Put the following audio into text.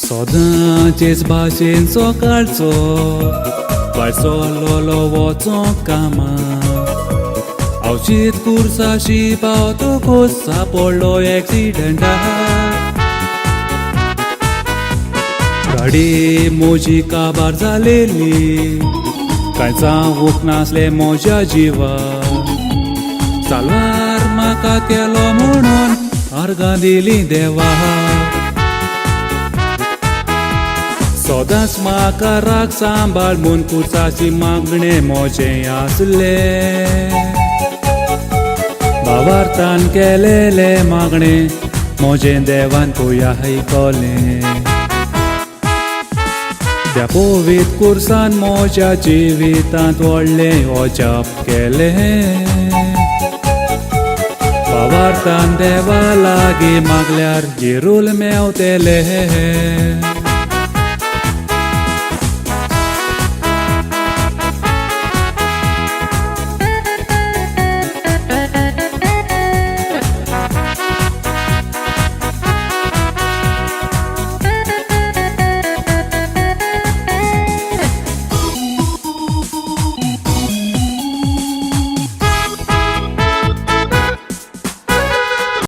सदांचेच भाशेन सकाळचो वाडसलो वचोंक कामां हांव शीत कुर्साशी पावतकूच सापडलो एक्सिडंटाक गाडी म्हजी काबार जालेली कांय जावूंक नासलें म्हज्या जिवाक साल्वार म्हाका केलो म्हणून अर्गां दिली देवाक सदांच म्हाका राग सांबाळ म्हूण कुर्साची मागणें म्हजें आसलें भावार्थान केलेलें मागणें म्हजें देवान पळय आयकलें त्या पवित्र कुर्सान म्हज्या जिवितांत व्हडलें अजाप केलें भावार्थान देवा लागीं मागल्यार जिरूल मेवतलें